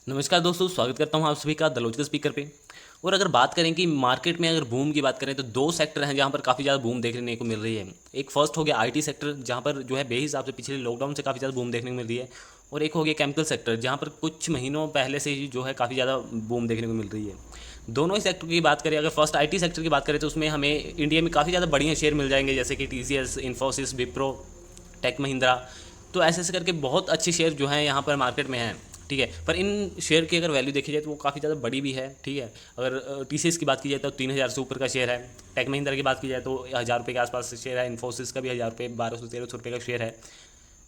नमस्कार दोस्तों, स्वागत करता हूं आप सभी का द लॉजिकल स्पीकर पे। और अगर बात करें कि मार्केट में अगर बूम की बात करें तो दो सेक्टर हैं जहां पर काफ़ी ज़्यादा बूम देखने को मिल रही है। एक फर्स्ट हो गया आईटी सेक्टर, जहां पर जो है बेहिसाब से पिछले लॉकडाउन से काफ़ी ज़्यादा बूम देखने को मिल रही है। और एक हो गया केमिकल सेक्टर, जहां पर कुछ महीनों पहले से ही जो है काफ़ी ज़्यादा बूम देखने को मिल रही है। दोनों ही सेक्टर की बात करें, अगर फर्स्ट आईटी सेक्टर की बात करें तो उसमें हमें इंडिया में काफ़ी ज़्यादा बढ़िया शेयर मिल जाएंगे, जैसे कि टीसीएस, इन्फोसिस, विप्रो, टेक महिंद्रा। तो ऐसे ऐसे करके बहुत अच्छे शेयर जो हैं यहाँ पर मार्केट में हैं। ठीक है, पर इन शेयर की अगर वैल्यू देखी जाए तो वो काफ़ी ज़्यादा बड़ी भी है। ठीक है, अगर टीसीएस की बात की जाए तो 3,000 से ऊपर का शेयर है। टेक महिंद्रा की बात की जाए तो 1,000 रुपये के आसपास शेयर है। इन्फोसिस का भी 1,000 रुपये, 1,200-1,300 रुपये का शेयर है।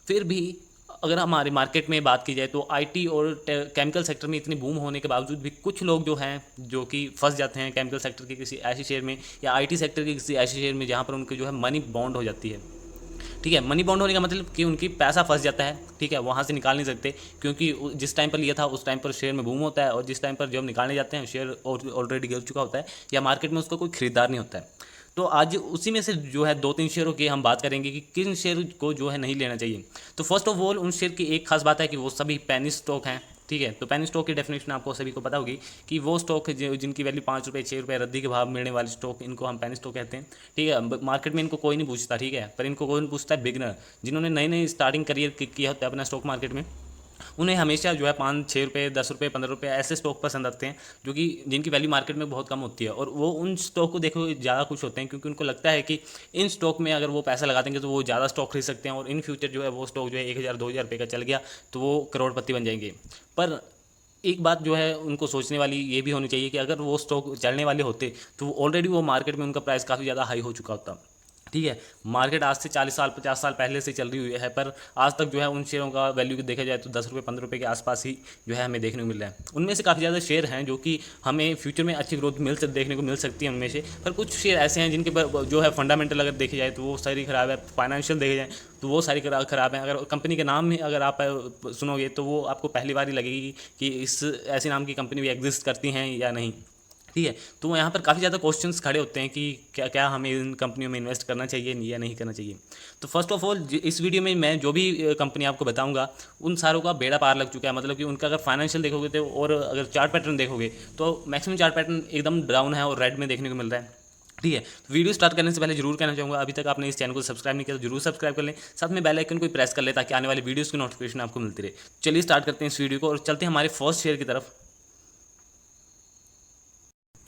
फिर भी अगर हमारे मार्केट में बात की जाए तो आईटी और केमिकल सेक्टर में इतनी बूम होने के बावजूद भी कुछ लोग जो हैं जो कि फंस जाते हैं केमिकल सेक्टर के किसी ऐसे शेयर में या आईटी सेक्टर के किसी ऐसे शेयर में जहाँ पर उनके जो है मनी बॉन्ड हो जाती है। ठीक है, मनी बाउंड होने का मतलब कि उनकी पैसा फंस जाता है। ठीक है, वहाँ से निकाल नहीं सकते, क्योंकि जिस टाइम पर लिया था उस टाइम पर शेयर में बूम होता है, और जिस टाइम पर जब निकालने जाते हैं शेयर ऑलरेडी गिर चुका होता है या मार्केट में उसका कोई खरीदार नहीं होता है। तो आज उसी में से जो है दो तीन शेयरों की हम बात करेंगे कि किन शेयर को जो है नहीं लेना चाहिए। तो फर्स्ट ऑफ ऑल उन शेयर की एक खास बात है कि वो सभी पेनी स्टॉक हैं। ठीक है, तो पेनी स्टॉक की डेफिनेशन आपको सभी को पता होगी कि वो स्टॉक जिनकी वैल्यू 5 रुपये 6 रुपये रद्दी के भाव मिलने वाले स्टॉक, इनको हम पेनी स्टॉक कहते हैं। ठीक है, मार्केट में इनको कोई नहीं पूछता। ठीक है, पर इनको कोई नहीं पूछता है बिगनर, जिन्होंने नई नई स्टार्टिंग करियर किया होता है अपना स्टॉक मार्केट में। उन्हें हमेशा जो है 5-6 रुपये, 10 रुपये, 15 रुपये ऐसे स्टॉक पसंद आते हैं जो कि जिनकी वैल्यू मार्केट में बहुत कम होती है, और वो उन स्टॉक को देखो ज़्यादा खुश होते हैं, क्योंकि उनको लगता है कि इन स्टॉक में अगर वो पैसा लगा देंगे तो वो ज़्यादा स्टॉक खरीद सकते हैं, और इन फ्यूचर जो है वो स्टॉक जो है 1,000-2,000 रुपये का चल गया तो वो करोड़पति बन जाएंगे। पर एक बात जो है उनको सोचने वाली ये भी होनी चाहिए कि अगर वो स्टॉक चलने वाले होते तो ऑलरेडी वो मार्केट में उनका प्राइस काफ़ी ज़्यादा हाई हो चुका होता। ठीक है, मार्केट आज से 40 साल 50 साल पहले से चल रही हुई है, पर आज तक जो है उन शेयरों का वैल्यू देखा जाए तो 10 रुपये 15 रुपये के आसपास ही जो है हमें देखने को मिल रहा है। उनमें से काफ़ी ज़्यादा शेयर हैं जो कि हमें फ्यूचर में अच्छी ग्रोथ देखने को मिल सकती है उनमें से। पर कुछ शेयर ऐसे हैं जिनके जो है फंडामेंटल अगर देखे जाए तो वो सारी खराब है, फाइनेंशियल देखे जाए तो वो सारी खराब है। अगर कंपनी के नाम में अगर आप सुनोगे तो वो आपको पहली बार ही लगेगी कि इस ऐसी नाम की कंपनी भी एग्जिस्ट करती हैं या नहीं। ठीक है, तो यहाँ पर काफ़ी ज़्यादा क्वेश्चंस खड़े होते हैं कि क्या क्या हमें इन कंपनियों में इन्वेस्ट करना चाहिए या नहीं करना चाहिए। तो फर्स्ट ऑफ ऑल इस वीडियो में मैं जो भी कंपनी आपको बताऊंगा उन सारों का बेड़ा पार लग चुका है। मतलब कि उनका अगर फाइनेंशियल देखोगे तो, और अगर चार्ट पैटर्न देखोगे तो मैक्सिमम चार्ट पैटर्न एकदम डाउन है और रेड में देखने को मिल रहा है। ठीक है, तो वीडियो स्टार्ट करने से पहले जरूर कहना चाहूँगा, अभी तक आपने इस चैनल को सब्सक्राइब नहीं किया तो जरूर सब्सक्राइब कर लें, साथ में बेल आइकन को प्रेस कर लें ताकि आने वाली वीडियोज़ की नोटिफिकेशन आपको मिलती रहे। चलिए स्टार्ट करते हैं इस वीडियो को और चलते हैं हमारे फर्स्ट शेयर की तरफ।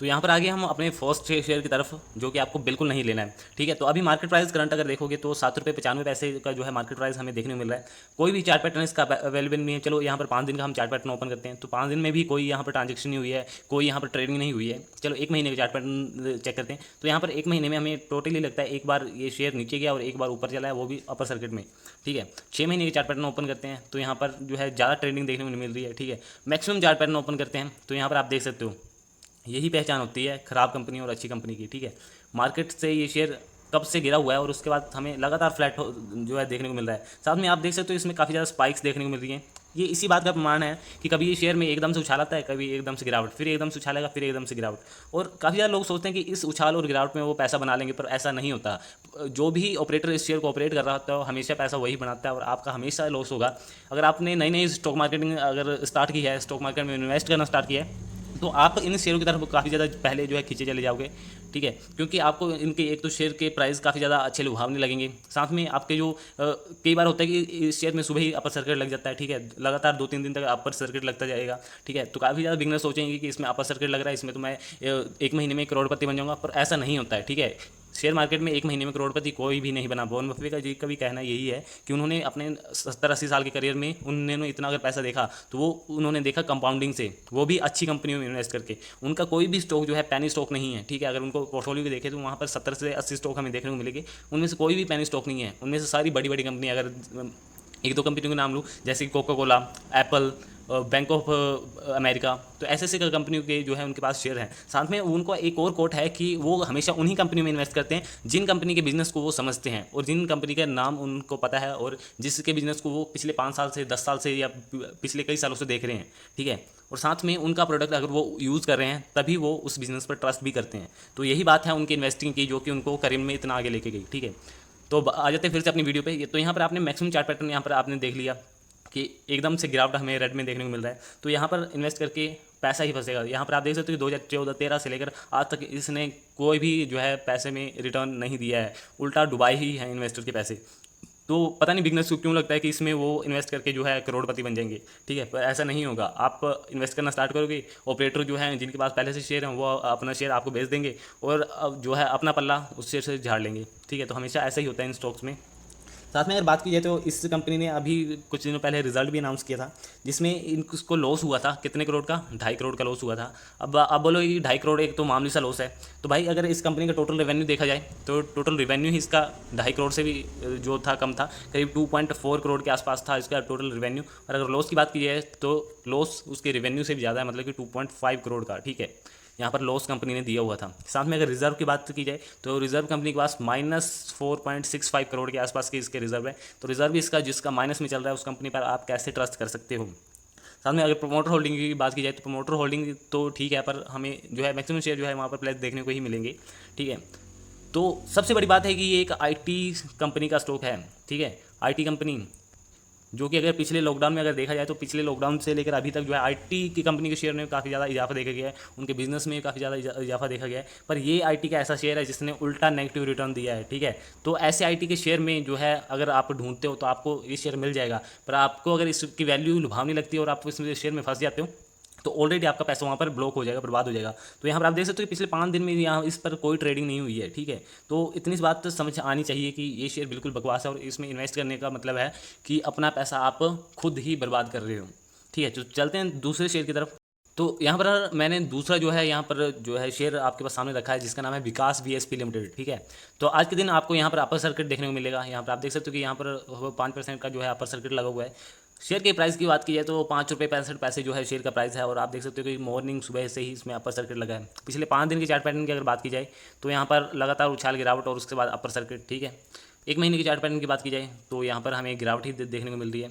तो यहाँ पर आगे हम अपने फर्स्ट शेयर की तरफ, जो कि आपको बिल्कुल नहीं लेना है। ठीक है, तो अभी मार्केट प्राइस करंट अगर देखोगे तो 7 रुपये 95 पैसे का जो है मार्केट प्राइस हमें देखने को मिल रहा है। कोई भी चार्ट पैटर्न इसका अवेलेबल नहीं है। चलो यहाँ पर 5 दिन का हम चार्ट पैटर्न ओपन करते हैं, तो 5 दिन में भी कोई यहाँ पर ट्रांजेक्शन नहीं हुई है, कोई यहाँ पर ट्रेडिंग नहीं हुई है। चलो 1 महीने का चार्ट पैटर्न चेक करते हैं, तो यहाँ पर 1 महीने में हमें टोटली लगता है एक बार ये शेयर नीचे गया और एक बार ऊपर चला है, वो भी अपर सर्किट में। ठीक है, 6 महीने के चार्ट पैटर्न ओपन करते हैं तो यहाँ पर जो है ज़्यादा ट्रेडिंग देखने को मिल रही है। ठीक है, मैक्सिमम चार्ट पैटर्न ओपन करते हैं तो यहाँ पर आप देख सकते हो यही पहचान होती है ख़राब कंपनी और अच्छी कंपनी की। ठीक है, मार्केट से ये शेयर कब से गिरा हुआ है और उसके बाद हमें लगातार फ्लैट जो है देखने को मिल रहा है। साथ में आप देख सकते हो इसमें काफ़ी ज़्यादा स्पाइक्स देखने को मिल रही हैं। ये इसी बात का प्रमाण है कि कभी ये शेयर में एकदम से उछालाता है, कभी एकदम से गिरावट, फिर एकदम से उछालेगा, फिर एकदम से गिरावट। और काफ़ी ज़्यादा लोग सोचते हैं कि इस उछाल और गिरावट में वो पैसा बना लेंगे, पर ऐसा नहीं होता। जो भी ऑपरेटर इस शेयर को ऑपरेट कर रहा होता है वो हमेशा पैसा वही बनाता है और आपका हमेशा लॉस होगा। अगर आपने नई नई स्टॉक मार्केटिंग अगर स्टार्ट की है, स्टॉक मार्केट में इन्वेस्ट करना स्टार्ट किया है, तो आप इन शेयरों की तरफ काफ़ी ज़्यादा पहले जो है खींचे चले जाओगे। ठीक है, क्योंकि आपको इनके एक तो शेयर के प्राइस काफ़ी ज़्यादा अच्छे लुभावने लगेंगे। साथ में आपके जो कई बार होता है कि इस शेयर में सुबह ही अपर सर्किट लग जाता है। ठीक है, लगातार 2-3 दिन तक अपर सर्किट लगता जाएगा। ठीक है, तो काफ़ी ज़्यादा बिगनर सोचेंगे कि इसमें अपर सर्किट लग रहा है, इसमें तो मैं 1 महीने में करोड़पति बन जाऊँगा, पर ऐसा नहीं होता है। ठीक है, शेयर मार्केट में 1 महीने में करोड़पति कोई भी नहीं बना। वॉरेन बफेट का जी का भी कहना यही है कि उन्होंने अपने 70-80 साल के करियर में उन्होंने इतना अगर पैसा देखा तो वो उन्होंने देखा कंपाउंडिंग से, वो भी अच्छी कंपनियों में इन्वेस्ट करके। उनका कोई भी स्टॉक जो है पैनी स्टॉक नहीं है। ठीक है, अगर उनको पोर्टफोलियो को देखें तो वहाँ पर 70 से 80 स्टॉक हमें देखने को मिलेंगे, उनमें से कोई भी पैनी स्टॉक नहीं है। उनमें से सारी बड़ी बड़ी कंपनी, अगर एक दो कंपनियों के नाम लूँ जैसे कि Coca Cola, Apple, bank of America, तो ऐसे ऐसे कंपनियों के जो है उनके पास शेयर हैं। साथ में उनको एक और कोट है कि वो हमेशा उन्हीं कंपनियों में इन्वेस्ट करते हैं जिन कंपनी के बिजनेस को वो समझते हैं और जिन कंपनी का नाम उनको पता है और जिसके बिजनेस को वो पिछले 5 साल से 10 साल से या पिछले कई सालों से देख रहे हैं। ठीक है, और साथ में उनका प्रोडक्ट अगर वो यूज़ कर रहे हैं तभी वो उस बिज़नेस पर ट्रस्ट भी करते हैं। तो यही बात है उनकी इन्वेस्टिंग की जो कि उनको करियर में इतना आगे लेके गई। ठीक है, तो आ जाते हैं फिर से अपनी वीडियो पे। तो यहाँ पर आपने मैक्सिमम चार्ट पैटर्न यहाँ पर आपने देख लिया कि एकदम से गिरावट हमें रेड में देखने को मिल रहा है, तो यहाँ पर इन्वेस्ट करके पैसा ही फंसेगा। यहाँ पर आप देख सकते हो कि 2014-13 से लेकर आज तक इसने कोई भी जो है पैसे में रिटर्न नहीं दिया है, उल्टा डुबाई ही है इन्वेस्टर के पैसे। तो पता नहीं बिगनर्स को क्यों लगता है कि इसमें वो इन्वेस्ट करके जो है करोड़पति बन जाएंगे, ठीक है, पर ऐसा नहीं होगा। आप इन्वेस्ट करना स्टार्ट करोगे, ऑपरेटर जो है जिनके पास पहले से शेयर हैं वो अपना शेयर आपको बेच देंगे और अब जो है अपना पल्ला उस शेयर से झाड़ लेंगे, ठीक है। तो हमेशा ऐसा ही होता है इन स्टॉक्स में। साथ में अगर बात की जाए तो इस कंपनी ने अभी कुछ दिनों पहले रिजल्ट भी अनाउंस किया था, जिसमें इनको लॉस हुआ था कितने करोड़ का, 2.5 करोड़ का लॉस हुआ था। अब बोलो ये 2.5 करोड़ एक तो मामूली सा लॉस है, तो भाई अगर इस कंपनी का टोटल रेवेन्यू देखा जाए तो टोटल रेवेन्यू ही इसका 2.5 करोड़ से भी जो था कम था, करीब 2.4 करोड़ के आसपास था इसका टोटल रेवेन्यू। और अगर लॉस की बात की जाए तो लॉस उसके रेवेन्यू से भी ज़्यादा है, मतलब कि 2.5 करोड़ का, ठीक है। यहाँ पर लॉस कंपनी ने दिया हुआ था। साथ में अगर रिजर्व की बात की जाए तो रिजर्व कंपनी के पास -4.65 करोड़ के आसपास के इसके रिजर्व है। तो रिजर्व इसका जिसका माइनस में चल रहा है उस कंपनी पर आप कैसे ट्रस्ट कर सकते हो। साथ में अगर प्रमोटर होल्डिंग की बात की जाए तो प्रमोटर होल्डिंग तो ठीक है, पर हमें जो है मैक्सिमम शेयर जो है वहाँ पर प्लेस देखने को ही मिलेंगे, ठीक है। तो सबसे बड़ी बात है कि ये एक आईटी कंपनी का स्टॉक है, ठीक है, आईटी कंपनी, जो कि अगर पिछले लॉकडाउन में अगर देखा जाए तो पिछले लॉकडाउन से लेकर अभी तक जो है आईटी की कंपनी के शेयर में काफ़ी ज़्यादा इजाफा देखा गया है, उनके बिजनेस में काफ़ी ज़्यादा इजाफा देखा गया है। पर ये आईटी का ऐसा शेयर है जिसने उल्टा नेगेटिव रिटर्न दिया है, ठीक है। तो ऐसे आईटी के शेयर में जो है अगर आप ढूंढते हो तो आपको ये शेयर मिल जाएगा, पर आपको अगर इसकी वैल्यू लुभावनी लगती है और आप इसमें शेयर में फंस जाते हो तो ऑलरेडी आपका पैसा वहाँ पर ब्लॉक हो जाएगा, बर्बाद हो जाएगा। तो यहाँ पर आप देख सकते हो कि पिछले 5 दिन में यहाँ इस पर कोई ट्रेडिंग नहीं हुई है, ठीक है। तो इतनी बात तो समझ आनी चाहिए कि ये शेयर बिल्कुल बकवास है और इसमें इन्वेस्ट करने का मतलब है कि अपना पैसा आप खुद ही बर्बाद कर रहे हो, ठीक है। तो चलते हैं दूसरे शेयर की तरफ। तो यहाँ पर मैंने दूसरा जो है यहाँ पर जो है शेयर आपके पास सामने रखा है जिसका नाम है विकास वीएसपी लिमिटेड, ठीक है। तो आज के दिन आपको यहाँ पर अपर सर्किट देखने को मिलेगा। यहाँ पर आप देख सकते हो कि यहाँ पर 5% का जो है अपर सर्किट लगा हुआ है। शेयर के प्राइस की बात की जाए तो 5 रुपये 65 पैसे जो है शेयर का प्राइस है और आप देख सकते हो कि मॉर्निंग सुबह से ही इसमें अपर सर्किट लगा है। पिछले 5 दिन की चार्ट पैटर्न की अगर बात की जाए तो यहाँ पर लगातार उछाल गिरावट और उसके बाद अपर सर्किट, ठीक है। 1 महीने की चार्ट पैटर्न की बात की जाए तो यहाँ पर हमें गिरावट ही देखने को मिल रही है।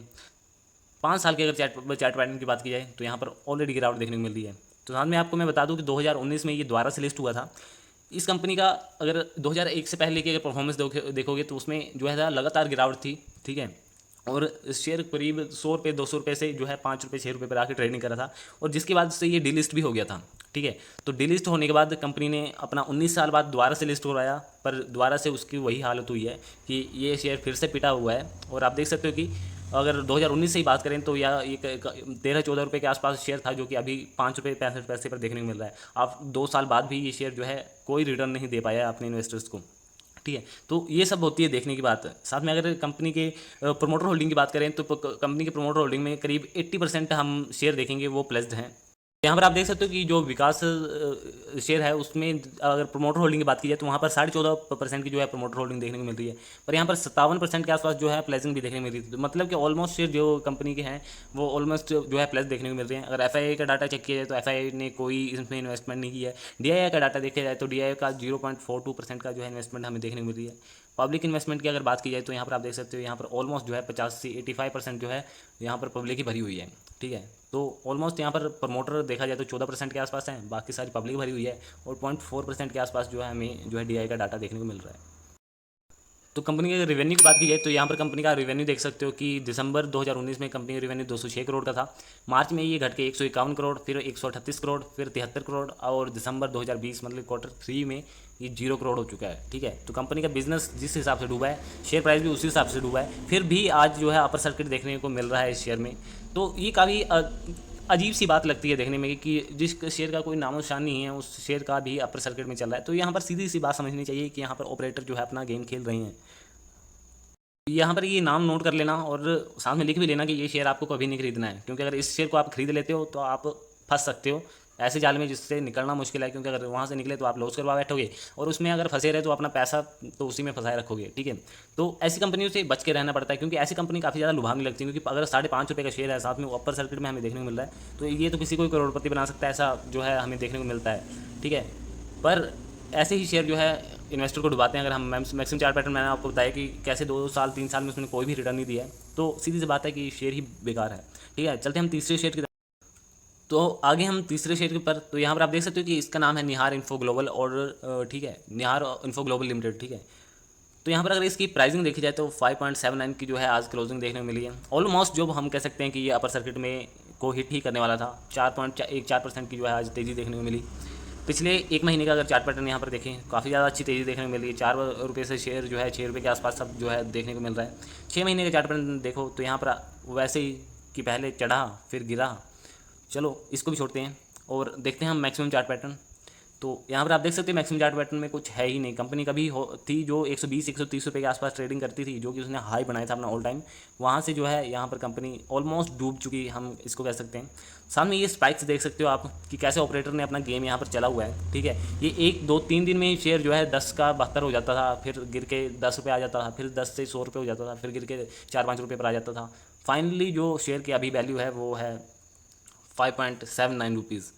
5 साल की अगर चार्ट पैटर्न की बात की जाए तो यहाँ पर ऑलरेडी गिरावट देखने को मिल रही है। तो साथ में आपको मैं बता दूँ कि 2019 में ये दोबारा से लिस्ट हुआ था। इस कंपनी का अगर 2001 से पहले की अगर परफॉर्मेंस देखोगे तो उसमें जो है लगातार गिरावट थी, ठीक है। और शेयर करीब 100 रुपये 200 रुपये से जो है 5 रुपये 6 रुपये पर आके ट्रेडिंग करा था और जिसके बाद से ये डीलिस्ट भी हो गया था, ठीक है। तो डीलिस्ट होने के बाद कंपनी ने अपना 19 साल बाद दोबारा से लिस्ट करवाया, पर दोबारा से उसकी वही हालत हुई है कि ये शेयर फिर से पिटा हुआ है। और आप देख सकते हो कि अगर 2019 से ही बात करें तो यह एक 13-14 रुपये के आसपास शेयर था, जो कि अभी 5 रुपये 65 पैसे पर देखने को मिल रहा है। आप 2 साल बाद भी ये शेयर जो है कोई रिटर्न नहीं दे पाया अपने इन्वेस्टर्स को, ठीक है। तो ये सब होती है देखने की बात। साथ में अगर कंपनी के प्रमोटर होल्डिंग की बात करें तो कंपनी के प्रमोटर होल्डिंग में करीब 80% हम शेयर देखेंगे वो प्लेस्ड हैं। यहाँ पर आप देख सकते हो कि जो विकास शेयर है उसमें अगर प्रमोटर होल्डिंग की बात की जाए तो वहाँ पर 14.5% की जो है प्रमोटर होल्डिंग देखने को मिल रही है, पर यहाँ पर 57% के आसपास जो है प्लेजिंग भी देखने को मिल रही है। तो मतलब कि ऑलमोस्ट शेयर जो कंपनी के हैं वो ऑलमोस्ट जो है प्लेस देखने को मिल रहे हैं। अगर एफआईआई का डाटा चेक किया जाए तो एफआईआई ने कोई इसमें इन्वेस्टमेंट नहीं किया है। डीआईआई का डाटा देखा जाए तो डीआईआई का 0.42% का जो है इन्वेस्टमेंट हमें देखने को मिल रही है। पब्लिक इन्वेस्टमेंट की अगर बात की जाए तो यहाँ पर आप देख सकते हो यहाँ पर ऑलमोस्ट जो है 50 से 85% जो है यहाँ पर पब्लिक ही भरी हुई है, ठीक है। तो ऑलमोस्ट यहाँ पर प्रमोटर देखा जाए तो 14% के आसपास हैं, बाकी सारी पब्लिक भरी हुई है और 0.4% के आसपास जो है हमें जो है डीआई का डाटा देखने को मिल रहा है। तो कंपनी के रेवेन्यू की बात की जाए तो यहाँ पर कंपनी का रेवेन्यू देख सकते हो कि दिसंबर 2019 में कंपनी का रेवेन्यू 206 करोड़ का था, मार्च में ये घट के 151 करोड़, फिर 138 करोड़, फिर 73 करोड़ और दिसंबर 2020 मतलब Q3 में ये 0 करोड़ हो चुका है, ठीक है। तो कंपनी का बिजनेस जिस हिसाब से डूबा है, शेयर प्राइस भी उसी हिसाब से डूबा है, फिर भी आज जो है अपर सर्किट देखने को मिल रहा है इस शेयर में। तो ये काफ़ी अजीब सी बात लगती है देखने में कि जिस शेयर का कोई नामो निशान नहीं है उस शेयर का भी अपर सर्किट में चल रहा है। तो यहाँ पर सीधी सी बात समझनी चाहिए कि यहाँ पर ऑपरेटर जो है अपना गेम खेल रहे हैं। यहाँ पर ये नाम नोट कर लेना और साथ में लिख भी लेना कि ये शेयर आपको कभी नहीं खरीदना है, क्योंकि अगर इस शेयर को आप खरीद लेते हो तो आप फंस सकते हो ऐसे जाल में जिससे निकलना मुश्किल है, क्योंकि अगर वहाँ से निकले तो आप लॉस करवा बैठोगे और उसमें अगर फंसे रहे तो अपना पैसा तो उसी में फंसाए रखोगे, ठीक है। तो ऐसी कंपनियों से बच के रहना पड़ता है, क्योंकि ऐसी कंपनी काफ़ी ज़्यादा लुभावनी लगती है, क्योंकि अगर 5.5 रुपये का शेयर है साथ में अपर सर्किट में हमें देखने को मिल रहा है तो ये तो किसी को करोड़पति बना सकता है, ऐसा जो है हमें देखने को मिलता है, ठीक है। पर ऐसे ही शेयर जो है इन्वेस्टर को डुबाते हैं। अगर हम मैक्सिमम चार्ट पैटर्न मैंने आपको बताया कि कैसे 2 साल 3 साल में उसने कोई भी रिटर्न नहीं दिया है, तो सीधी सी बात है कि शेयर ही बेकार है, ठीक है। चलते हम तीसरे शेयर की तरफ। तो आगे हम तीसरे शेयर के पर, तो यहाँ पर आप देख सकते हो कि इसका नाम है निहार इन्फो ग्लोबल और ठीक है, निहार इन्फो ग्लोबल लिमिटेड, ठीक है। तो यहाँ पर अगर इसकी प्राइसिंग देखी जाए तो 5.79 की जो है आज क्लोजिंग देखने को मिली है। ऑलमोस्ट जो हम कह सकते हैं कि ये अपर सर्किट में को हिट ही करने वाला था। 4.14% की जो है आज तेज़ी देखने को मिली। पिछले एक महीने का अगर चार्ट पैटर्न यहाँ पर देखें, काफ़ी ज़्यादा अच्छी तेज़ी देखने को मिल रही है। 4 रुपये से शेयर जो है 6 रुपये के आसपास सब जो है देखने को मिल रहा है। 6 महीने का चार्ट पैटर्न देखो तो यहाँ पर वैसे ही कि पहले चढ़ा फिर गिरा। चलो इसको भी छोड़ते हैं और देखते हैं हम मैक्सिमम चार्ट पैटर्न। तो यहाँ पर आप देख सकते हैं मैक्सिमम चार्ट पैटर्न में कुछ है ही नहीं। कंपनी कभी थी जो 120-130 रुपये के आसपास ट्रेडिंग करती थी, जो कि उसने हाई बनाया था अपना ऑल टाइम। वहाँ से जो है यहाँ पर कंपनी ऑलमोस्ट डूब चुकी, हम इसको कह सकते हैं। सामने ये स्पाइक्स देख सकते हो आप कि कैसे ऑपरेटर ने अपना गेम यहाँ पर चला हुआ है, ठीक है। ये 1 2 3 दिन में ही शेयर जो है 10 का 72 हो जाता था, फिर गिर के 10 रुपये आ जाता था, फिर 10 से 100 रुपये हो जाता था, फिर गिर के 4-5 रुपये पर आ जाता था। फाइनली जो शेयर की अभी वैल्यू है वो है 5.79 रुपीज़,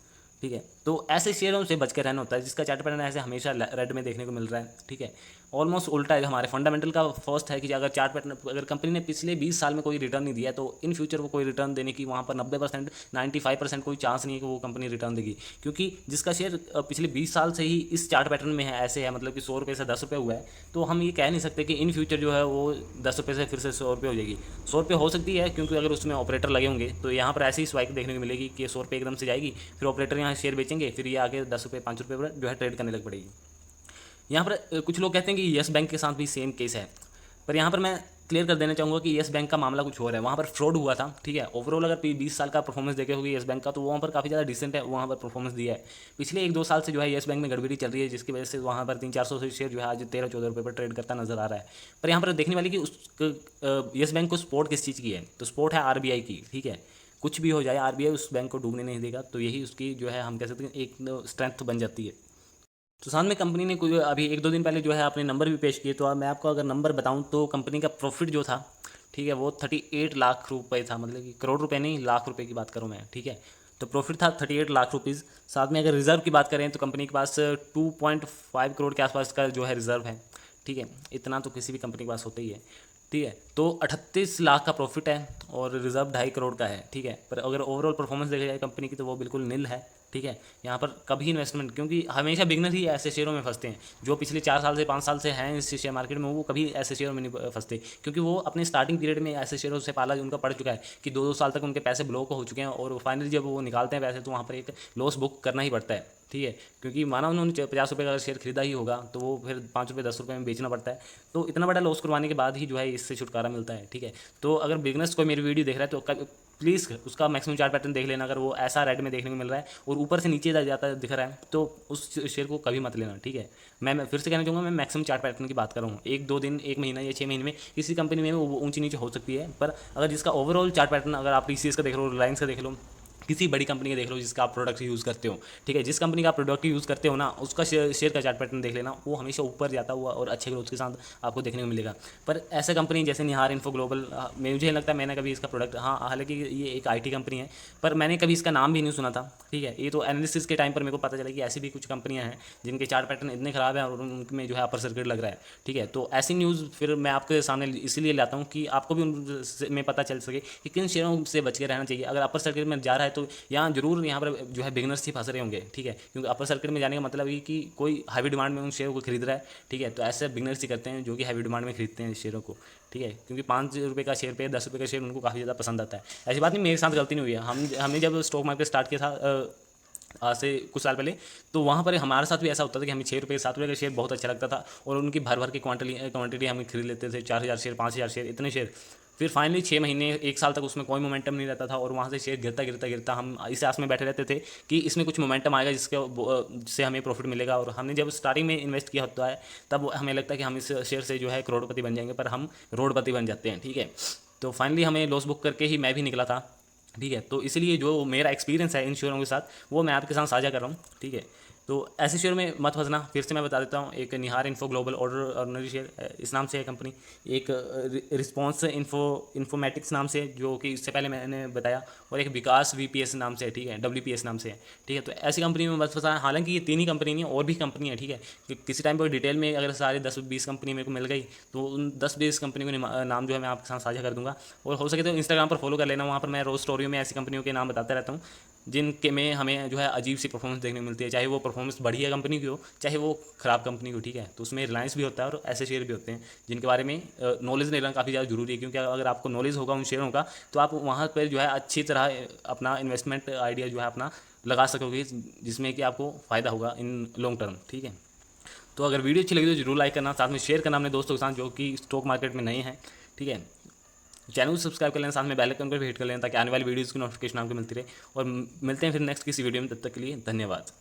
ठीक है। तो ऐसे शेयरों से बच के रहना होता है जिसका चार्ट पैटर्न ऐसे हमेशा रेड में देखने को मिल रहा है, ठीक है। ऑलमोस्ट उल्टा है हमारे फंडामेंटल का। फर्स्ट है कि अगर चार्ट पैटर्न, अगर कंपनी ने पिछले 20 साल में कोई रिटर्न नहीं दिया तो इन फ्यूचर वो कोई रिटर्न देने की वहाँ पर 90% 95% कोई चांस नहीं है कि वो कंपनी रिटर्न देगी, क्योंकि जिसका शेयर पिछले 20 साल से ही इस चार्ट पैटर्न में है, ऐसे है मतलब कि 100 रुपये से 10 रुपये हुआ है, तो हम ये कह नहीं सकते कि इन फ्यूचर जो है वो 10 रुपये से फिर से 100 रुपये हो जाएगी। 100 रुपये हो सकती है, क्योंकि अगर उसमें ऑपरेटर लगे होंगे तो यहाँ पर ऐसी स्पाइक देखने को मिलेगी कि 100 रुपये एकदम से जाएगी, फिर ऑपरेटर यहाँ शेयर बेचेंगे, फिर ये आगे 10 रुपये 5 रुपये पर जो है ट्रेड करने लग पड़ेगी। यहाँ पर कुछ लोग कहते हैं कि येस बैंक के साथ भी सेम केस है, पर यहाँ पर मैं क्लियर कर देना चाहूँगा कि येस बैंक का मामला कुछ और है। वहाँ पर फ्रॉड हुआ था, ठीक है। ओवरऑल अगर 20 साल का परफॉर्मेंस देखे होगी येस बैंक का, तो वहाँ पर काफ़ी ज़्यादा डिसेंट है, वहाँ पर परफॉर्मेंस दिया है। पिछले 1 2 साल से जो है येस बैंक में गड़बड़ी चल रही है, जिसकी वजह से वहाँ पर 300-400 से शेयर जो है आज 13-14 रुपये पर ट्रेड करता नजर आ रहा है। पर यहाँ पर देखने वाली कि उस येस बैंक को सपोर्ट किस चीज़ की है, तो सपोर्ट है RBI की, ठीक है। कुछ भी हो जाए RBI उस बैंक को डूबने नहीं देगा, तो यही उसकी जो है हम कह सकते हैं एक स्ट्रेंथ बन जाती है। तो साथ में कंपनी ने कोई अभी 1 2 दिन पहले जो है अपने नंबर भी पेश किए, तो मैं आपको अगर नंबर बताऊं तो कंपनी का प्रॉफिट जो था, ठीक है, वो 38 लाख रुपए था, मतलब कि करोड़ रुपए नहीं, लाख रुपए की बात करूं मैं, ठीक है। तो प्रॉफिट था 38 लाख रुपीज़। साथ में अगर रिज़र्व की बात करें तो कंपनी के पास 2.5 करोड़ के आसपास का जो है रिज़र्व है, ठीक है। इतना तो किसी भी कंपनी के पास होता ही है, ठीक है। तो 38 लाख का प्रॉफिट है और रिज़र्व 2.5 करोड़ का है, ठीक है। पर अगर ओवरऑल परफॉर्मेंस देखा जाए कंपनी की तो वो बिल्कुल नील है, ठीक है। यहाँ पर कभी इन्वेस्टमेंट, क्योंकि हमेशा बिगनर ही ऐसे शेयरों में फंसते हैं जो पिछले 4 साल से 5 साल से हैं इस शेयर मार्केट में, वो कभी ऐसे शेयरों में नहीं फंसते, क्योंकि वो अपने स्टार्टिंग पीरियड में ऐसे शेयरों से पाला उनका पड़ चुका है कि 2 2 साल तक उनके पैसे ब्लॉक हो चुके हैं, और फाइनली जब वो निकालते हैं पैसे तो वहाँ पर एक लॉस बुक करना ही पड़ता है, ठीक है। क्योंकि माना उन्होंने 50 रुपये का शेयर खरीदा ही होगा तो वो फिर 5 रुपये 10 रुपये में बेचना पड़ता है, तो इतना बड़ा लॉस करवाने के बाद ही जो है इससे छुटकारा मिलता है, ठीक है। तो अगर बिगनर्स कोई मेरी वीडियो देख रहा है तो प्लीज़ उसका मैक्सिमम चार्ट पैटर्न देख लेना। अगर वो ऐसा रेड में देखने को मिल रहा है और ऊपर से नीचे जाता दिख रहा है तो उस शेयर को कभी मत लेना, ठीक है। मैं फिर से कहना चाहूँगा, मैं मैक्सिमम चार्ट पैटर्न की बात कर रहा हूँ। 1 2 दिन, 1 महीना या 6 महीने में किसी कंपनी में वो ऊंची नीचे हो सकती है, पर अगर जिसका ओवरऑल चार्ट पैटर्न, अगर आप TCS का देख लो, रिलायंस का देख लो, किसी बड़ी कंपनी का देख लो जिसका आप प्रोडक्ट यूज़ करते हो, ठीक है, जिस कंपनी का आप प्रोडक्ट यूज़ करते हो ना, उसका शेयर का चार्ट पैटर्न देख लेना, वो हमेशा ऊपर जाता हुआ और अच्छे ग्रोथ के साथ आपको देखने को मिलेगा। पर ऐसे कंपनी जैसे निहार इन्फो ग्लोबल, मुझे लगता है मैंने कभी इसका प्रोडक्ट, हाँ हालांकि ये एक IT कंपनी है, पर मैंने कभी इसका नाम भी नहीं सुना था, ठीक है। ये तो एनालिसिस के टाइम पर मेरे को पता चला कि ऐसी भी कुछ कंपनियाँ हैं जिनके चार्ट पैटर्न इतने ख़राब हैं और उनमें जो है अपर सर्किट लग रहा है, ठीक है। तो ऐसी न्यूज़ फिर मैं आपके सामने इसीलिए लाता हूँ कि आपको भी उनमें पता चल सके कि किन शेयरों से बच के रहना चाहिए। अगर अपर सर्किट में जा रहा है तो यहाँ जरूर यहाँ पर जो है बिगनर्स ही फंस रहे होंगे, ठीक है, क्योंकि अपर सर्किट में जाने का मतलब ये कि कोई हैवी डिमांड में उन शेयरों को खरीद रहा है, ठीक है। तो ऐसे बिगनर्स ही करते हैं जो कि हैवी डिमांड में खरीदते हैं शेयरों को, ठीक है, क्योंकि 5 रुपये का शेयर पे 10 रुपये का शेयर उनको काफ़ी ज़्यादा पसंद आता है। ऐसी बात नहीं, मेरे साथ गलती नहीं हुई है। हमने जब स्टॉक मार्केट स्टार्ट किया था आज से कुछ साल पहले, तो वहाँ पर हमारे साथ भी ऐसा होता था कि हमें 6 रुपये 7 रुपये का शेयर बहुत अच्छा लगता था और उनकी भर भर की क्वांटिटी हम खरीद लेते थे, 4000 शेयर, 5000 शेयर, इतने शेयर। फिर फाइनली 6 महीने 1 साल तक उसमें कोई मोमेंटम नहीं रहता था और वहाँ से शेयर गिरता गिरता गिरता हम इस आस में बैठे रहते थे कि इसमें कुछ मोमेंटम आएगा जिससे हमें प्रॉफिट मिलेगा। और हमने जब स्टार्टिंग में इन्वेस्ट किया होता है तब हमें लगता है कि हम इस शेयर से जो है करोड़पति बन जाएंगे, पर हम रोडपति बन जाते हैं, ठीक है। तो फाइनली हमें लॉस बुक करके ही मैं भी निकला था, ठीक है। तो इसलिए जो मेरा एक्सपीरियंस है इन शेयरों के साथ वो मैं आपके साथ साझा कर रहा हूँ, ठीक है। तो ऐसे शेयर में मत फंसना। फिर से मैं बता देता हूँ, एक निहार इन्फो ग्लोबल ऑर्डिनरी शेयर, इस नाम से है कंपनी। एक रिस्पॉन्स इन्फोमेटिक्स नाम से, जो कि इससे पहले मैंने बताया, और एक विकास VPS नाम से है, ठीक है, WPS नाम से है, ठीक है। तो ऐसी कंपनी में मत फंसा। हालांकि ये 3 ही कंपनी नहीं है, और भी कंपनी है, ठीक है। कि किसी टाइम पर डिटेल में अगर सारे 10-20 कंपनी मेरे को मिल गई तो उन 10-20 कंपनी को नाम जो है मैं आपके साथ साझा कर दूंगा। और हो सके तो इंस्टाग्राम पर फॉलो कर लेना, वहाँ पर मैं रोज स्टोरियों में ऐसी कंपनियों के नाम बताता रहता हूँ। जिनके में हमें जो है अजीब सी परफॉर्मेंस देखने को मिलती है, चाहे वो परफॉर्मेंस बढ़िया कंपनी की हो चाहे वो ख़राब कंपनी की हो, ठीक है। तो उसमें रिलायंस भी होता है और ऐसे शेयर भी होते हैं जिनके बारे में नॉलेज लेना काफ़ी ज़्यादा जरूरी है, क्योंकि अगर आपको नॉलेज होगा उन शेयरों का तो आप वहाँ पर जो है अच्छी तरह अपना इन्वेस्टमेंट आइडिया जो है अपना लगा सकोगे, जिसमें कि आपको फ़ायदा होगा इन लॉन्ग टर्म, ठीक है। तो अगर वीडियो अच्छी लगी तो जरूर लाइक करना, साथ में शेयर करना अपने दोस्तों के साथ जो कि स्टॉक मार्केट में नए हैं, ठीक है। चैनल को सब्सक्राइब कर लेना, साथ में बेल आइकन पर भी हिट कर लेना ताकि आने वाली वीडियोज़ की नोटिफिकेशन आपको मिलती रहे। और मिलते हैं फिर नेक्स्ट किसी वीडियो में, तब तक के लिए धन्यवाद।